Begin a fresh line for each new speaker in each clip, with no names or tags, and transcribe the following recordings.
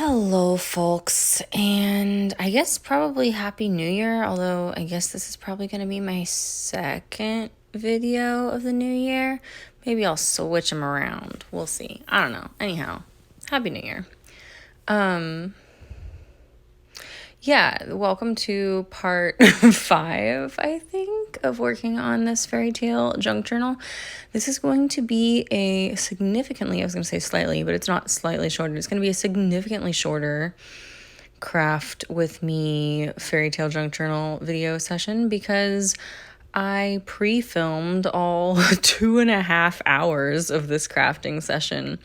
Hello, folks, and I guess probably Happy New Year, although I guess this is probably going to be my second video of the new year. Maybe I'll switch them around. We'll see. I don't know. Anyhow, Happy New Year. Yeah, welcome to part 5, I think, of working on this fairy tale junk journal. This is going to be I was going to say slightly, but it's not slightly shorter. It's going to be a significantly shorter craft with me fairy tale junk journal video session because I pre-filmed all 2.5 hours of this crafting session.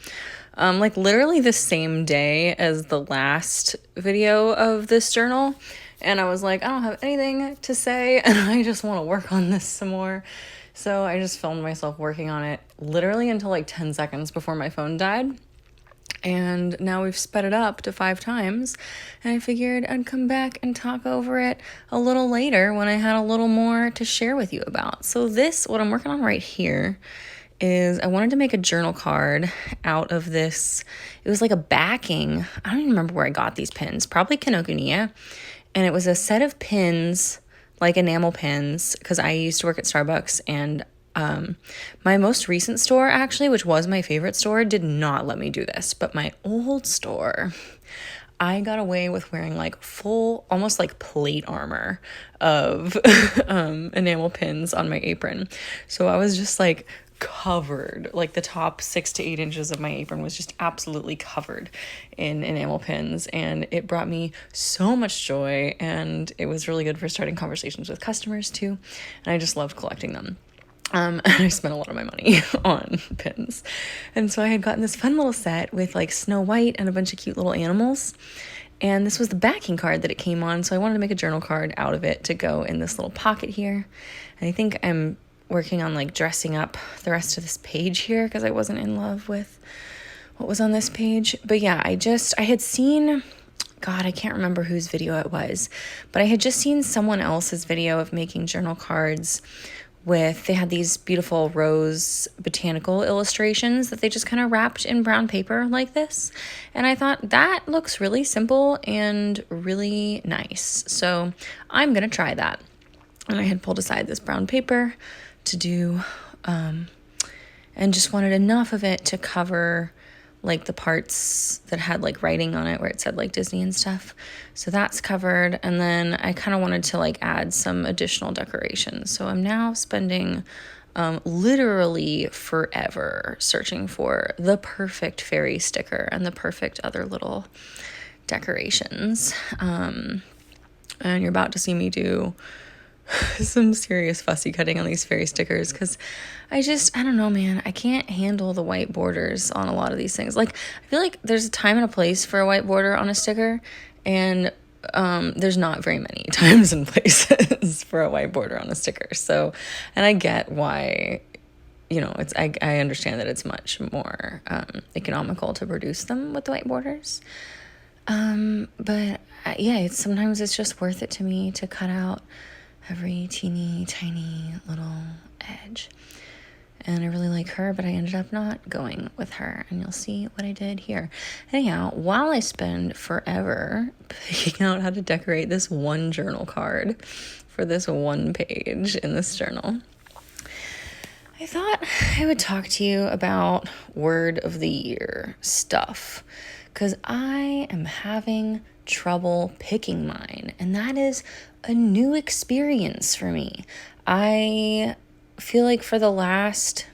Like literally the same day as the last video of this journal. And I was like, I don't have anything to say and I just want to work on this some more. So I just filmed myself working on it literally until like 10 seconds before my phone died. And now we've sped it up to 5 times. And I figured I'd come back and talk over it a little later when I had a little more to share with you about. So what I'm working on right here is I wanted to make a journal card out of this. It was like a backing. I don't even remember where I got these pins. Probably Kinokuniya. And it was a set of pins, like enamel pins, because I used to work at Starbucks, and my most recent store, actually, which was my favorite store, did not let me do this. But my old store, I got away with wearing like full, almost like plate armor of enamel pins on my apron. So I was just like covered, like the top 6 to 8 inches of my apron was just absolutely covered in enamel pins, and it brought me so much joy, and it was really good for starting conversations with customers too, and I just loved collecting them. And I spent a lot of my money on pins. And so I had gotten this fun little set with like Snow White and a bunch of cute little animals. And this was the backing card that it came on. So I wanted to make a journal card out of it to go in this little pocket here. And I think I'm working on like dressing up the rest of this page here because I wasn't in love with what was on this page. But yeah, I had seen, God, I can't remember whose video it was, but I had just seen someone else's video of making journal cards they had these beautiful rose botanical illustrations that they just kind of wrapped in brown paper like this. And I thought that looks really simple and really nice. So I'm going to try that. And I had pulled aside this brown paper to do, and just wanted enough of it to cover like the parts that had like writing on it where it said like Disney and stuff. So that's covered. And then I kind of wanted to like add some additional decorations. So I'm now spending literally forever searching for the perfect fairy sticker and the perfect other little decorations. And you're about to see me do some serious fussy cutting on these fairy stickers because I don't know, man. I can't handle the white borders on a lot of these things. Like, I feel like there's a time and a place for a white border on a sticker, and there's not very many times and places for a white border on a sticker. So, and I get why, I understand that it's much more economical to produce them with the white borders. But yeah, sometimes it's just worth it to me to cut out every teeny tiny little edge. And I really like her, but I ended up not going with her, and you'll see what I did here. Anyhow, while I spend forever picking out how to decorate this one journal card for this one page in this journal, I thought I would talk to you about word of the year stuff, because I am having trouble picking mine, and that is a new experience for me. I feel like for the last,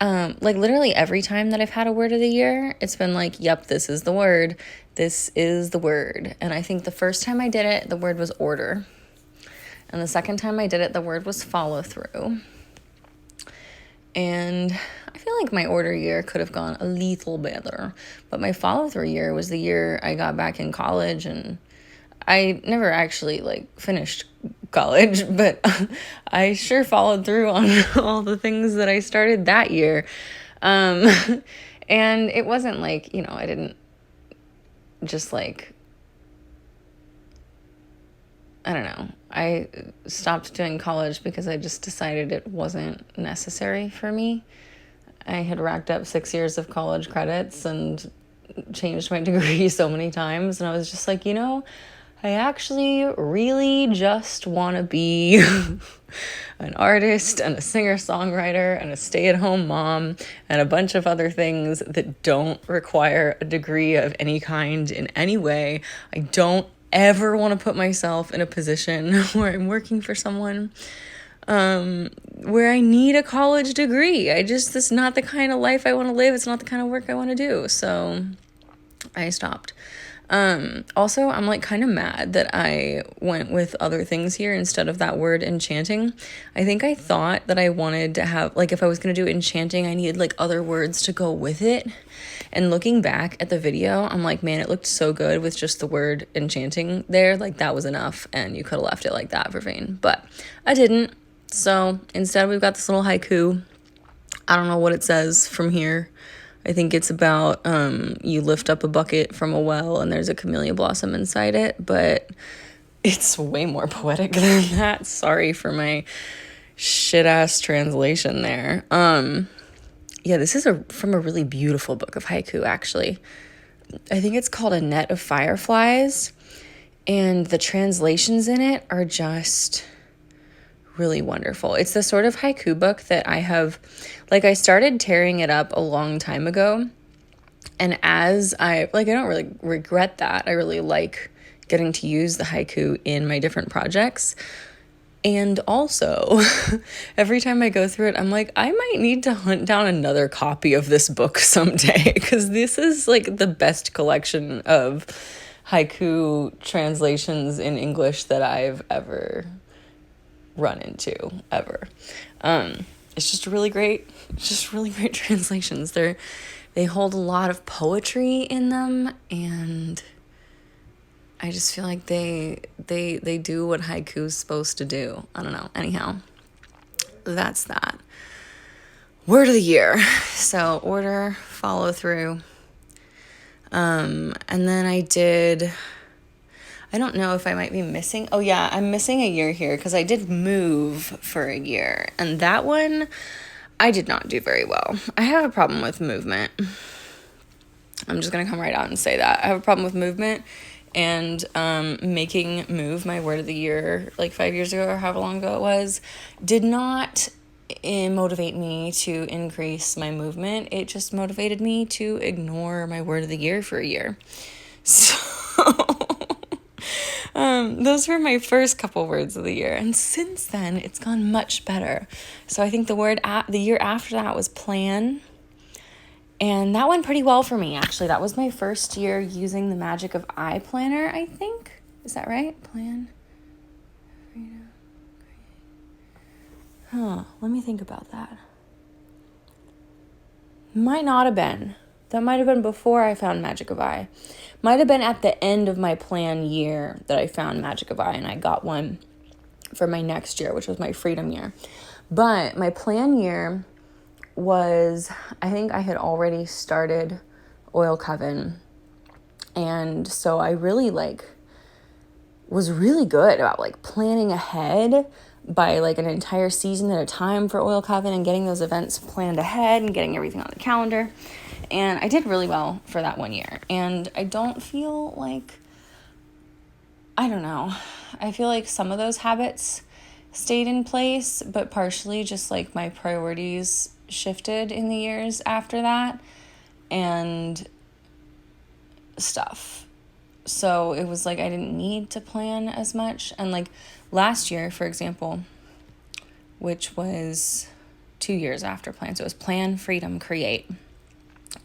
like literally every time that I've had a word of the year, it's been like, yep, this is the word. This is the word. And I think the first time I did it, the word was order. And the second time I did it, the word was follow through. And I feel like my order year could have gone a little better, but my follow through year was the year I got back in college, and I never actually like finished college, but I sure followed through on all the things that I started that year. And it wasn't like, I didn't just like, I don't know. I stopped doing college because I just decided it wasn't necessary for me. I had racked up 6 years of college credits and changed my degree so many times, and I was just like, I actually really just want to be an artist and a singer-songwriter and a stay-at-home mom and a bunch of other things that don't require a degree of any kind in any way. I don't ever want to put myself in a position where I'm working for someone where I need a college degree. That's not the kind of life I want to live. It's not the kind of work I want to do. So I stopped. Also, I'm like kind of mad that I went with other things here instead of that word enchanting. I think I thought that I wanted to have, like, if I was going to do enchanting, I needed like other words to go with it. And looking back at the video, I'm like, man, it looked so good with just the word enchanting there. Like, that was enough, and you could have left it like that for Vane, but I didn't. So instead, we've got this little haiku. I don't know what it says from here. I think it's about you lift up a bucket from a well and there's a camellia blossom inside it, but it's way more poetic than that. Sorry for my shit-ass translation there. Yeah, this is from a really beautiful book of haiku, actually. I think it's called A Net of Fireflies, and the translations in it are just really wonderful. It's the sort of haiku book that I started tearing it up a long time ago, and I don't really regret that. I really like getting to use the haiku in my different projects. And also, every time I go through it, I'm like, I might need to hunt down another copy of this book someday, because this is like the best collection of haiku translations in English that I've ever run into, ever. It's just really great translations. They hold a lot of poetry in them, and I just feel like they do what haiku's supposed to do. I don't know. Anyhow, that's that. Word of the year. So order, follow through. And then I don't know if I might be missing. Oh yeah, I'm missing a year here because I did move for a year. And that one, I did not do very well. I have a problem with movement. I'm just going to come right out and say that. I have a problem with movement, and making move my word of the year like 5 years ago or however long ago it was, did not motivate me to increase my movement. It just motivated me to ignore my word of the year for a year. So those were my first couple words of the year, and since then it's gone much better. So I think the year after that was plan, and that went pretty well for me, actually. That was my first year using the Magic of I planner, I think. Is that right? Plan. Let me think about that. Might not have been. That might have been before I found Magic of I. Might have been at the end of my plan year that I found Magic of I, and I got one for my next year, which was my freedom year. But my plan year was, I think I had already started Oil Coven, and so I really was really good about planning ahead by an entire season at a time for Oil Coven, and getting those events planned ahead and getting everything on the calendar. And I did really well for that 1 year. And I don't feel I don't know. I feel like some of those habits stayed in place, but partially just my priorities shifted in the years after that and stuff. So it was I didn't need to plan as much. And last year, for example, which was 2 years after plan. So it was plan, freedom, create.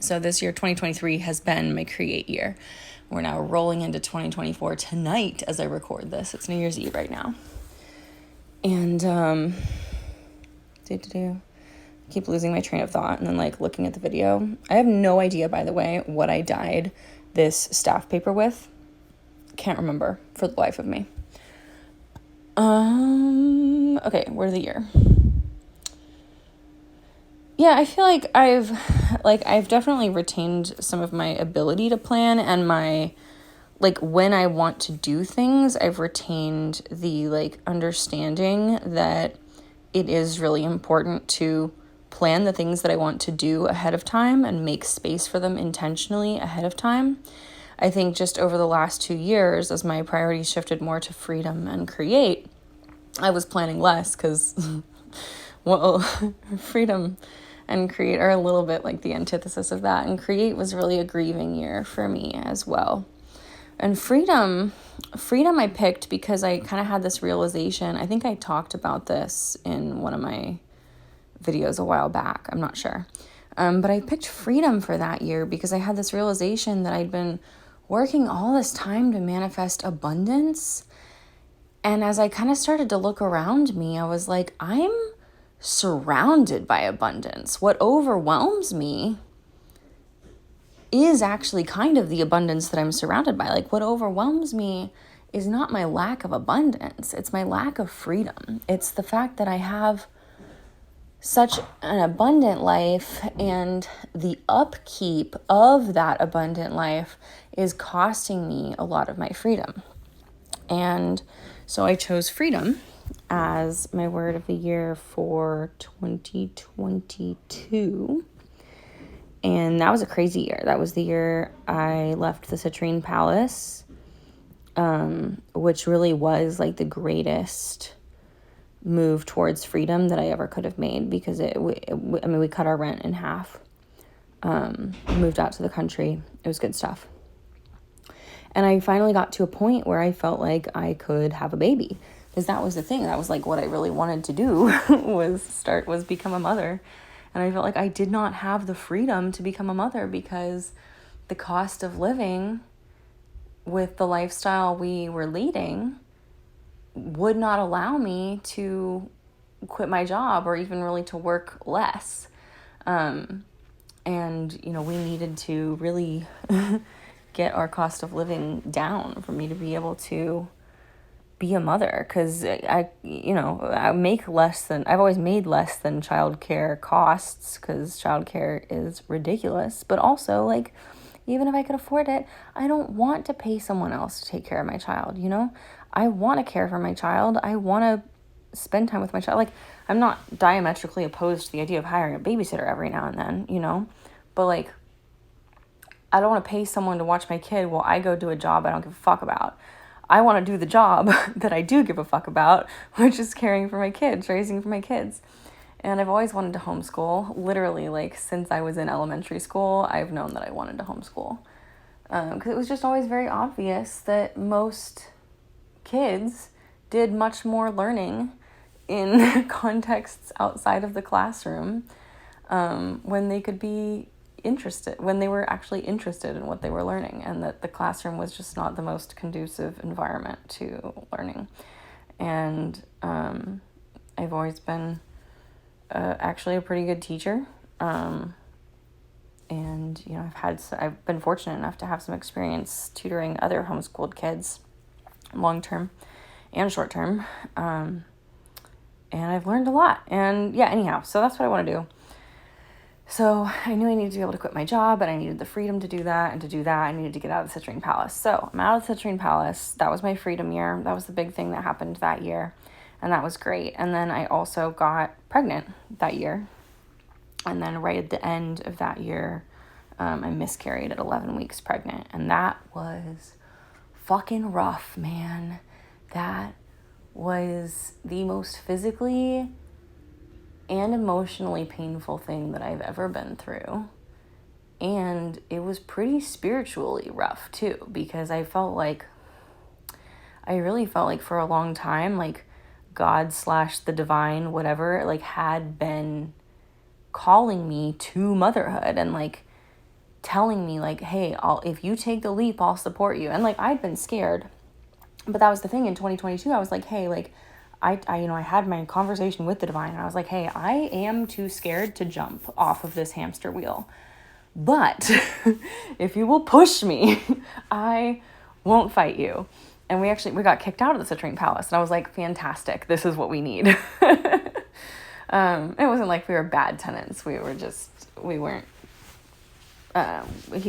So this year, 2023, has been my create year. We're now rolling into 2024 tonight as I record this. It's New Year's Eve right now. And I keep losing my train of thought, and then looking at the video. I have no idea, by the way, what I dyed this staff paper with. Can't remember for the life of me. Okay, word of the year. Yeah, I feel like I've definitely retained some of my ability to plan, and my, when I want to do things, I've retained the, understanding that it is really important to plan the things that I want to do ahead of time and make space for them intentionally ahead of time. I think just over the last 2 years, as my priorities shifted more to freedom and create, I was planning less because, well, freedom and create are a little bit like the antithesis of that. And create was really a grieving year for me as well. And freedom I picked because I kind of had this realization. I think I talked about this in one of my videos a while back. I'm not sure. But I picked freedom for that year because I had this realization that I'd been working all this time to manifest abundance. And as I kind of started to look around me, I was like, I'm surrounded by abundance. What overwhelms me is actually kind of the abundance that I'm surrounded by. Like, what overwhelms me is not my lack of abundance. It's my lack of freedom. It's the fact that I have such an abundant life, and the upkeep of that abundant life is costing me a lot of my freedom. And so I chose freedom as my word of the year for 2022. And that was a crazy year. That was the year I left the Citrine Palace, which really was like the greatest move towards freedom that I ever could have made, because we cut our rent in half, moved out to the country. It was good stuff. And I finally got to a point where I felt like I could have a baby, because that was the thing. That was like what I really wanted to do was become a mother. And I felt like I did not have the freedom to become a mother because the cost of living with the lifestyle we were leading would not allow me to quit my job or even really to work less. And, we needed to really get our cost of living down for me to be able to be a mother. Because I've always made less than childcare costs, because childcare is ridiculous. But also, like, even if I could afford it, I don't want to pay someone else to take care of my child, I want to care for my child. I want to spend time with my child. Like, I'm not diametrically opposed to the idea of hiring a babysitter every now and then, but like, I don't want to pay someone to watch my kid while I go do a job I don't give a fuck about. I want to do the job that I do give a fuck about, which is caring for my kids, raising for my kids. And I've always wanted to homeschool. Literally, like, since I was in elementary school, I've known that I wanted to homeschool. Because it was just always very obvious that most kids did much more learning in contexts outside of the classroom when they could be interested, when they were actually interested in what they were learning, and that the classroom was just not the most conducive environment to learning. And I've always been actually a pretty good teacher. And, I've been fortunate enough to have some experience tutoring other homeschooled kids, long-term and short-term. And I've learned a lot. And anyhow, so that's what I want to do. So I knew I needed to be able to quit my job, and I needed the freedom to do that. And to do that, I needed to get out of the Citrine Palace. So I'm out of the Citrine Palace. That was my freedom year. That was the big thing that happened that year. And that was great. And then I also got pregnant that year. And then right at the end of that year, I miscarried at 11 weeks pregnant. And that was fucking rough, man. That was the most physically and emotionally painful thing that I've ever been through. And it was pretty spiritually rough too, because I really felt like for a long time, like God / the divine, whatever, like had been calling me to motherhood and like telling me like, hey, if you take the leap, I'll support you. And like, I'd been scared, but that was the thing in 2022. I was like, hey, like I had my conversation with the divine, and I was like, hey, I am too scared to jump off of this hamster wheel, but if you will push me, I won't fight you. And we got kicked out of the Citrine Palace, and I was like, fantastic, this is what we need. It wasn't like we were bad tenants. He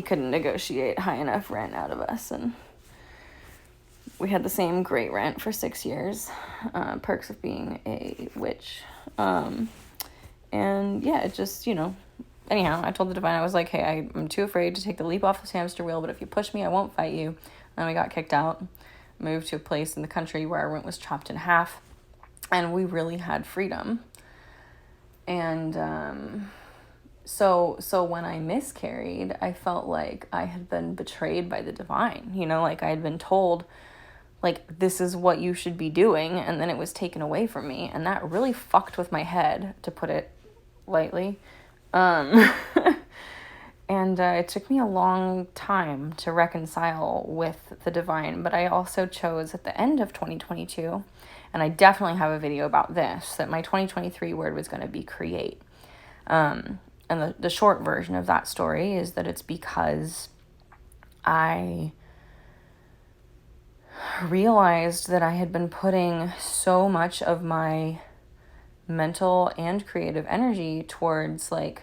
couldn't negotiate high enough rent out of us, and we had the same great rent for 6 years. Perks of being a witch. And yeah, it just, anyhow, I told the divine, I was like, hey, I'm too afraid to take the leap off this hamster wheel, but if you push me, I won't fight you. And we got kicked out, moved to a place in the country where our rent was chopped in half, and we really had freedom. And so when I miscarried, I felt like I had been betrayed by the divine, like I had been told, like, this is what you should be doing, and then it was taken away from me, and that really fucked with my head, to put it lightly. And it took me a long time to reconcile with the divine, but I also chose at the end of 2022, and I definitely have a video about this, that my 2023 word was going to be create. And the short version of that story is that it's because I realized that I had been putting so much of my mental and creative energy towards, like,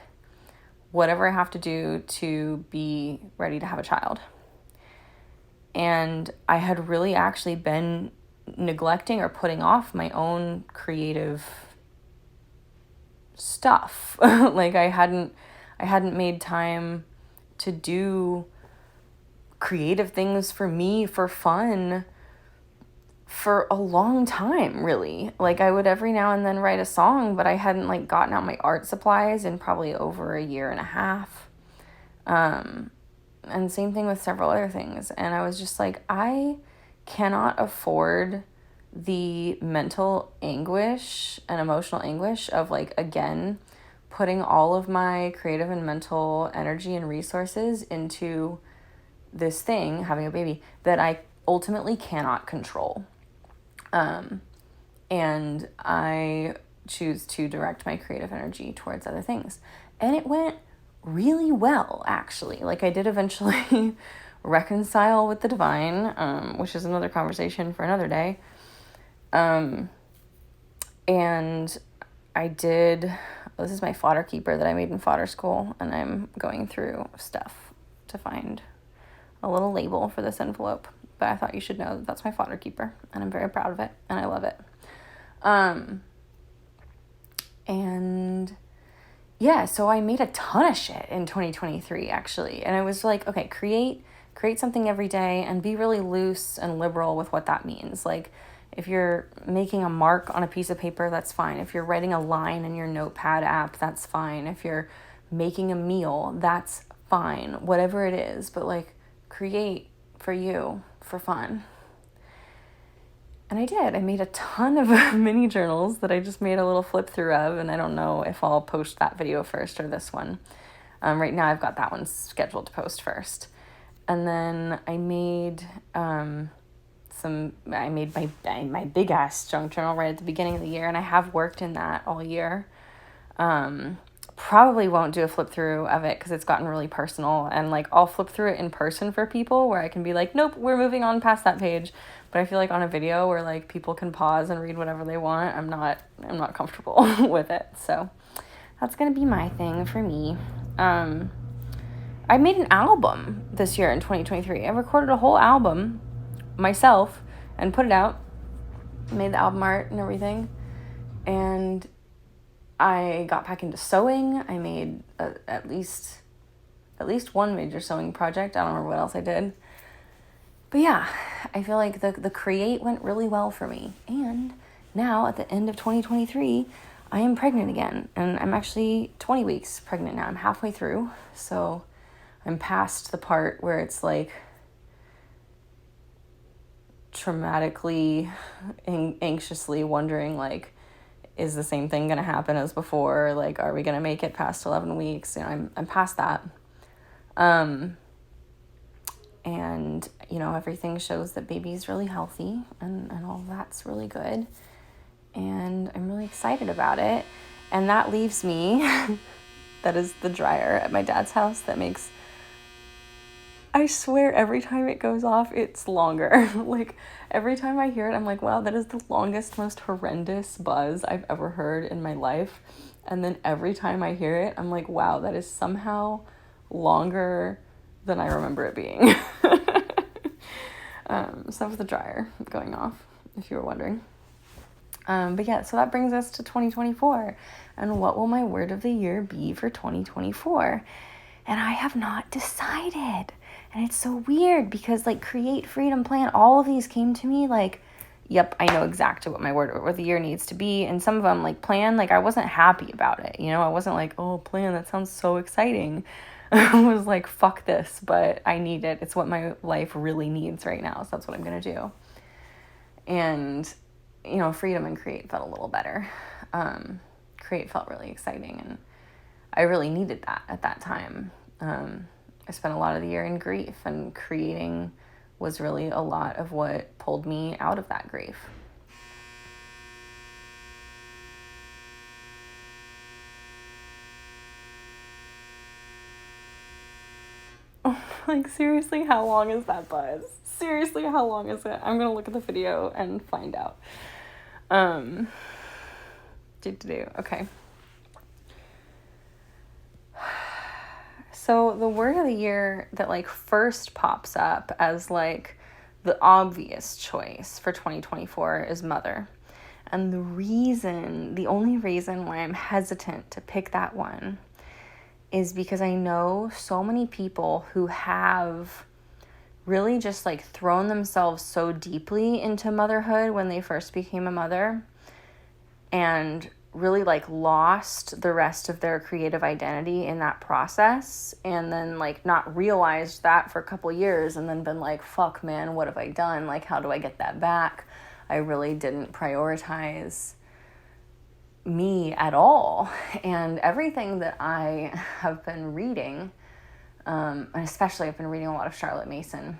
whatever I have to do to be ready to have a child. And I had really actually been neglecting or putting off my own creative stuff. Like, I hadn't made time to do creative things for me, for fun, for a long time, really. Like, I would every now and then write a song, but I hadn't, like, gotten out my art supplies in probably over a year and a half. And same thing with several other things. And I was just like, I cannot afford the mental anguish and emotional anguish of, like, again, putting all of my creative and mental energy and resources into this thing, having a baby, that I ultimately cannot control. And I choose to direct my creative energy towards other things. And it went really well, actually. Like, I did eventually reconcile with the divine, which is another conversation for another day. And I did, this is my fodder keeper that I made in fodder school, and I'm going through stuff to find a little label for this envelope, but I thought you should know that that's my fodder keeper, and I'm very proud of it, and I love it. And yeah, so I made a ton of shit in 2023, actually, and I was like, okay, create something every day, and be really loose and liberal with what that means. Like, if you're making a mark on a piece of paper, that's fine. If you're writing a line in your notepad app, that's fine. If you're making a meal, that's fine. Whatever it is, but, like, create for you, for fun. And I did. I made a ton of mini journals that I just made a little flip through of, and I don't know if I'll post that video first or this one. Right now I've got that one scheduled to post first. And then I made my big ass junk journal right at the beginning of the year, and I have worked in that all year. Probably won't do a flip through of it because it's gotten really personal, and, like, I'll flip through it in person for people where I can be like, nope, we're moving on past that page. But I feel like on a video where, like, people can pause and read whatever they want, I'm not comfortable with it. So that's gonna be my thing for me. I made an album this year in 2023. I recorded a whole album myself and put it out. Made the album art and everything, and I got back into sewing. I made at least one major sewing project. I don't remember what else I did. But yeah, I feel like the create went really well for me. And now at the end of 2023, I am pregnant again. And I'm actually 20 weeks pregnant now. I'm halfway through. So I'm past the part where it's, like, traumatically, anxiously wondering, like, is the same thing going to happen as before? Like, are we going to make it past 11 weeks? I'm past that. And, everything shows that baby's really healthy, and all that's really good. And I'm really excited about it. And that leaves me, that is the dryer at my dad's house that makes, I swear every time it goes off, it's longer. Like, every time I hear it, I'm like, wow, that is the longest, most horrendous buzz I've ever heard in my life. And then every time I hear it, I'm like, wow, that is somehow longer than I remember it being. So that was the dryer going off, if you were wondering. But yeah, so that brings us to 2024. And what will my word of the year be for 2024? And I have not decided. And it's so weird because like create, freedom, plan, all of these came to me like, yep, I know exactly what my word of the year needs to be. And some of them like plan, like I wasn't happy about it. You know, I wasn't like, oh, plan, that sounds so exciting. I was like, fuck this, but I need it. It's what my life really needs right now. So that's what I'm going to do. And, you know, freedom and create felt a little better. Create felt really exciting. And I really needed that at that time. I spent a lot of the year in grief, and creating was really a lot of what pulled me out of that grief. Like, seriously, how long is that buzz? Seriously, how long is it? I'm gonna look at the video and find out. Okay. So the word of the year that like first pops up as like the obvious choice for 2024 is mother. And the only reason why I'm hesitant to pick that one is because I know so many people who have really just like thrown themselves so deeply into motherhood when they first became a mother, and really like lost the rest of their creative identity in that process, and then like not realized that for a couple years, and then been like, fuck man, what have I done? Like, how do I get that back? I really didn't prioritize me at all. And everything that I have been reading, and especially I've been reading a lot of Charlotte Mason,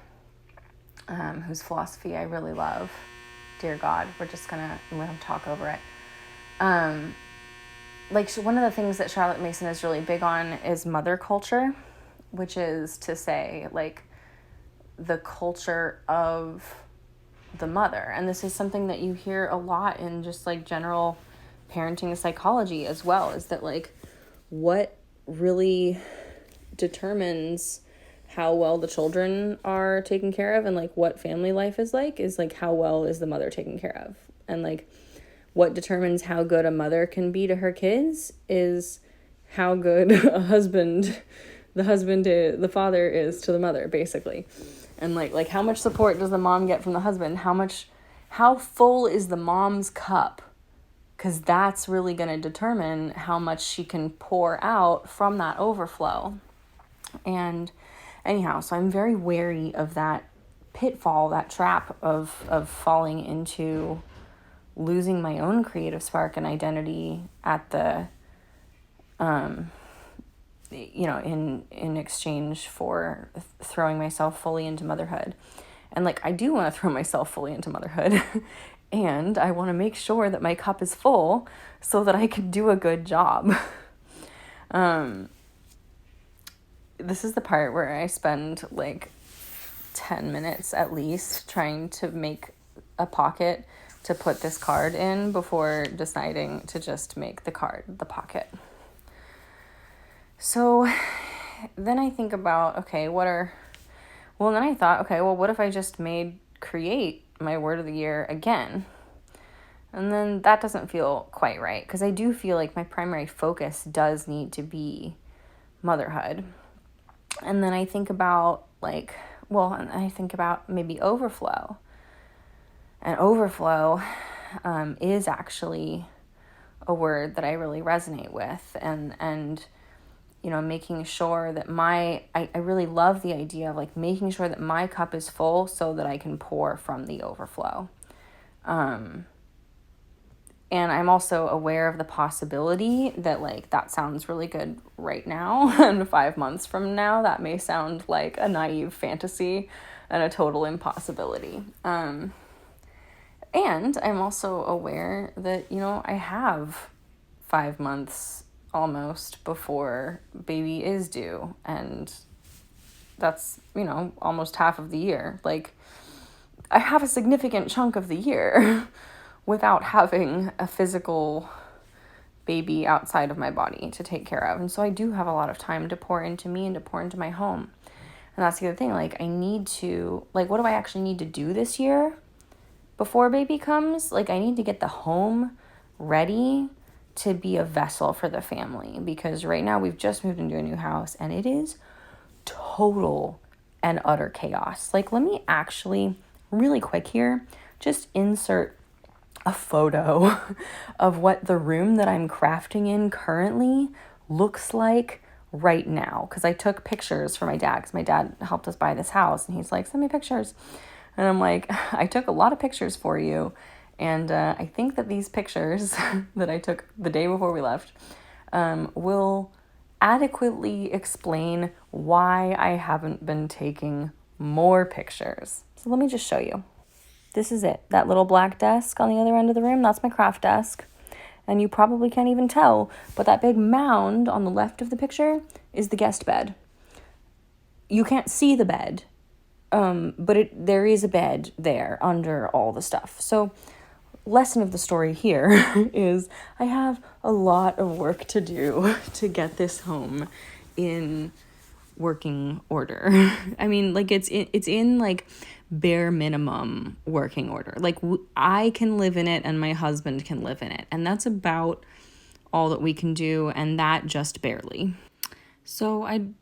whose philosophy I really love. Dear God, I'm gonna talk over it. Like one of the things that Charlotte Mason is really big on is mother culture, which is to say like the culture of the mother. And this is something that you hear a lot in just like general parenting psychology as well, is that like what really determines how well the children are taken care of and like what family life is like how well is the mother taken care of. And like what determines how good a mother can be to her kids is how good the father is to the mother, basically. And like how much support does the mom get from the husband? How full is the mom's cup? Because that's really going to determine how much she can pour out from that overflow. And anyhow, so I'm very wary of that pitfall, that trap of falling into losing my own creative spark and identity at the, in exchange for throwing myself fully into motherhood. And like, I do want to throw myself fully into motherhood and I want to make sure that my cup is full so that I can do a good job. This is the part where I spend like 10 minutes at least trying to make a pocket to put this card in before deciding to just make the card the pocket. So then I think about, then I thought, what if I just made create my word of the year again? And then that doesn't feel quite right, because I do feel like my primary focus does need to be motherhood. And then I think about maybe overflow. And overflow is actually a word that I really resonate with. And making sure that I really love the idea of like making sure that my cup is full so that I can pour from the overflow. And I'm also aware of the possibility that like that sounds really good right now, and 5 months from now that may sound like a naive fantasy and a total impossibility. And I'm also aware that, I have 5 months almost before baby is due, and that's, almost half of the year. Like, I have a significant chunk of the year without having a physical baby outside of my body to take care of. And so I do have a lot of time to pour into me and to pour into my home. And that's the other thing. Like, I need to, like, what do I actually need to do this year? before baby comes, like I need to get the home ready to be a vessel for the family, because right now we've just moved into a new house and it is total and utter chaos. Like, let me actually really quick here just insert a photo of what the room that I'm crafting in currently looks like right now, because I took pictures for my dad, because my dad helped us buy this house, and he's like, send me pictures. And I'm like, I took a lot of pictures for you, and I think that these pictures that I took the day before we left will adequately explain why I haven't been taking more pictures. So let me just show you. This is it. That little black desk on the other end of the room, that's my craft desk. And you probably can't even tell, but that big mound on the left of the picture is the guest bed. You can't see the bed, but there is a bed there under all the stuff. So, lesson of the story here is I have a lot of work to do to get this home in working order. I mean, like it's in like bare minimum working order. Like I can live in it and my husband can live in it, and that's about all that we can do, and that just barely. So I'd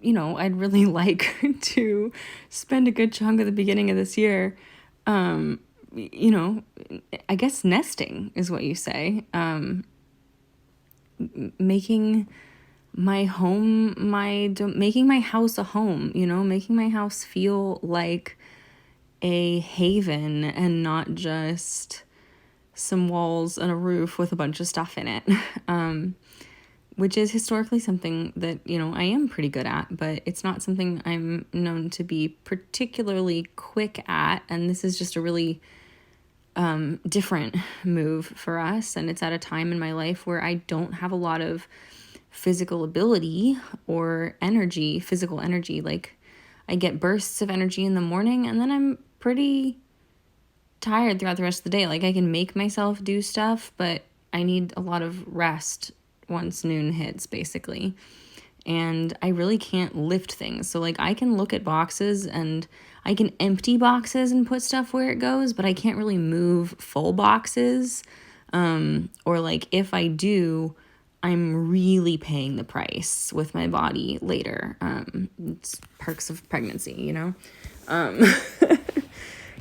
really like to spend a good chunk of the beginning of this year, I guess nesting is what you say, making my home, making my house a home, making my house feel like a haven and not just some walls and a roof with a bunch of stuff in it, which is historically something that, I am pretty good at, but it's not something I'm known to be particularly quick at. And this is just a really different move for us. And it's at a time in my life where I don't have a lot of physical ability or physical energy. Like I get bursts of energy in the morning and then I'm pretty tired throughout the rest of the day. Like I can make myself do stuff, but I need a lot of rest once noon hits, basically. And I really can't lift things. So like I can look at boxes and I can empty boxes and put stuff where it goes, but I can't really move full boxes. Or like if I do, I'm really paying the price with my body later. It's perks of pregnancy,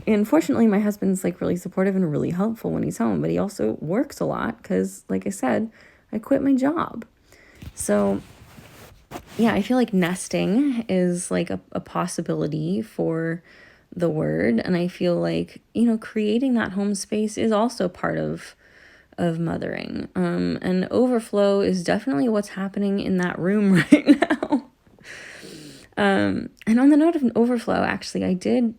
And fortunately, my husband's like really supportive and really helpful when he's home, but he also works a lot because, like I said, I quit my job. So yeah, I feel like nesting is like a possibility for the word. And I feel like, creating that home space is also part of mothering. And overflow is definitely what's happening in that room right now. And on the note of an overflow, actually, I didn't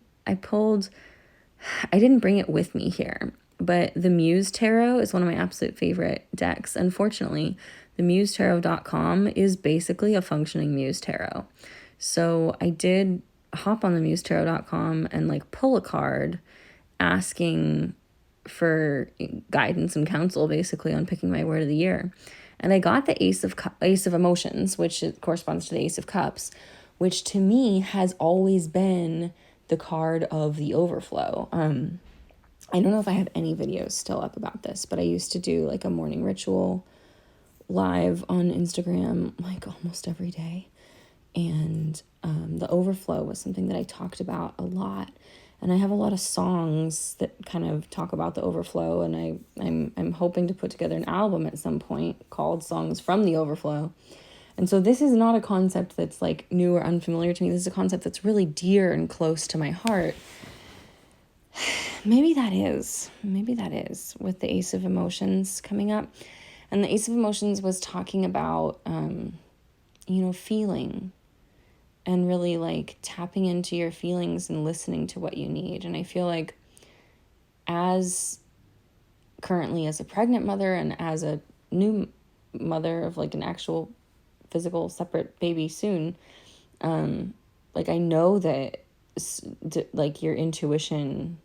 bring it with me here, but the Muse Tarot is one of my absolute favorite decks. Unfortunately, the musetarot.com is basically a functioning Muse Tarot. So I did hop on the musetarot.com and like pull a card asking for guidance and counsel basically on picking my word of the year. And I got the Ace of Emotions, which corresponds to the Ace of Cups, which to me has always been the card of the overflow. I don't know if I have any videos still up about this, but I used to do like a morning ritual live on Instagram like almost every day. And the overflow was something that I talked about a lot. And I have a lot of songs that kind of talk about the overflow, and I'm hoping to put together an album at some point called Songs from the Overflow. And so this is not a concept that's like new or unfamiliar to me. This is a concept that's really dear and close to my heart. Maybe that is with the Ace of Emotions coming up. And the Ace of Emotions was talking about, feeling and really like tapping into your feelings and listening to what you need. And I feel like currently as a pregnant mother and as a new mother of like an actual physical separate baby soon, like I know that like your intuition,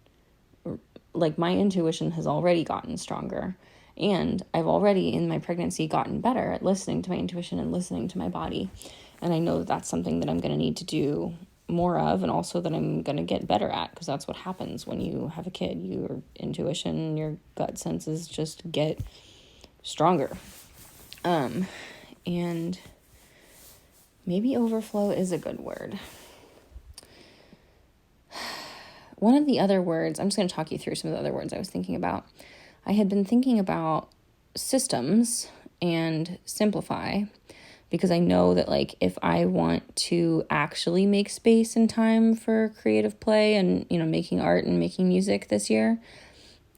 like my intuition has already gotten stronger, and I've already in my pregnancy gotten better at listening to my intuition and listening to my body. And I know that that's something that I'm going to need to do more of, and also that I'm going to get better at, because that's what happens when you have a kid. Your intuition, your gut senses just get stronger. And maybe overflow is a good word. One of the other words, I'm just going to talk you through some of the other words I was thinking about. I had been thinking about systems and simplify, because I know that like if I want to actually make space and time for creative play and, making art and making music this year,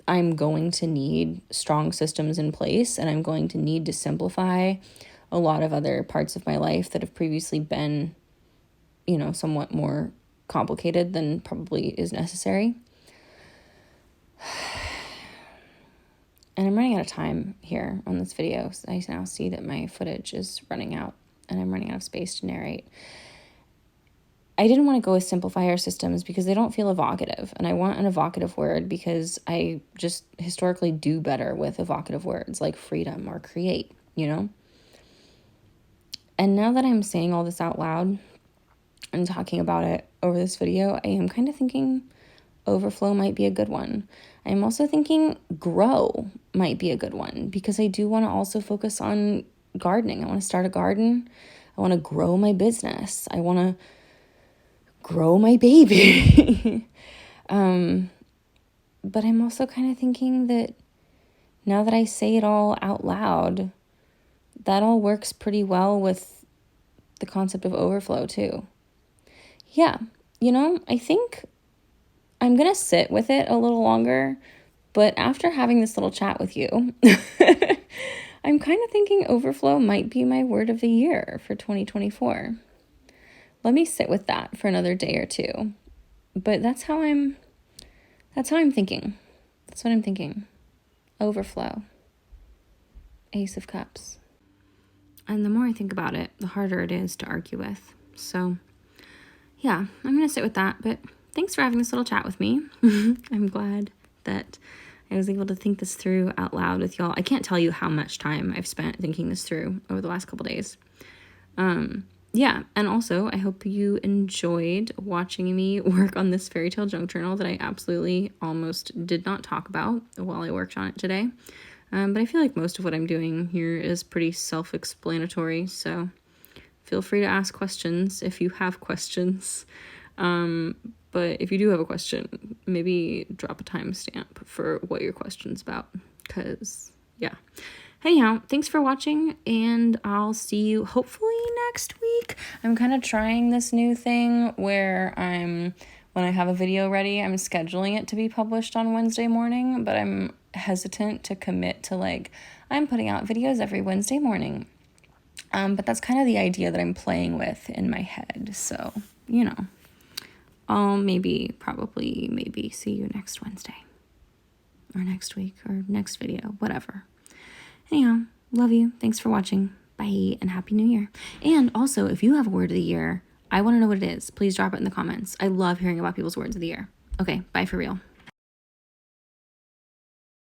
I'm going to need strong systems in place, and I'm going to need to simplify a lot of other parts of my life that have previously been, somewhat more complicated than probably is necessary. And I'm running out of time here on this video. So I now see that my footage is running out and I'm running out of space to narrate. I didn't want to go with simplify our systems because they don't feel evocative. And I want an evocative word because I just historically do better with evocative words like freedom or create, And now that I'm saying all this out loud and talking about it over this video, I am kind of thinking overflow might be a good one. I'm also thinking grow might be a good one, because I do want to also focus on gardening. I want to start a garden. I want to grow my business. I want to grow my baby. But I'm also kind of thinking that now that I say it all out loud, that all works pretty well with the concept of overflow too. Yeah, I think I'm going to sit with it a little longer, but after having this little chat with you, I'm kind of thinking overflow might be my word of the year for 2024. Let me sit with that for another day or two. But that's how I'm thinking. That's what I'm thinking. Overflow. Ace of Cups. And the more I think about it, the harder it is to argue with. So, yeah, I'm going to sit with that, but thanks for having this little chat with me. I'm glad that I was able to think this through out loud with y'all. I can't tell you how much time I've spent thinking this through over the last couple days. Yeah, and also I hope you enjoyed watching me work on this fairy tale junk journal that I absolutely almost did not talk about while I worked on it today. But I feel like most of what I'm doing here is pretty self-explanatory, so feel free to ask questions if you have questions. But if you do have a question, maybe drop a timestamp for what your question's about, because, yeah. Anyhow, thanks for watching, and I'll see you hopefully next week. I'm kind of trying this new thing where when I have a video ready, I'm scheduling it to be published on Wednesday morning, but I'm hesitant to commit to I'm putting out videos every Wednesday morning. But that's kind of the idea that I'm playing with in my head. So, I'll maybe see you next Wednesday or next week or next video, whatever. Anyhow, love you. Thanks for watching. Bye, and Happy New Year. And also, if you have a word of the year, I want to know what it is. Please drop it in the comments. I love hearing about people's words of the year. Okay, bye for real.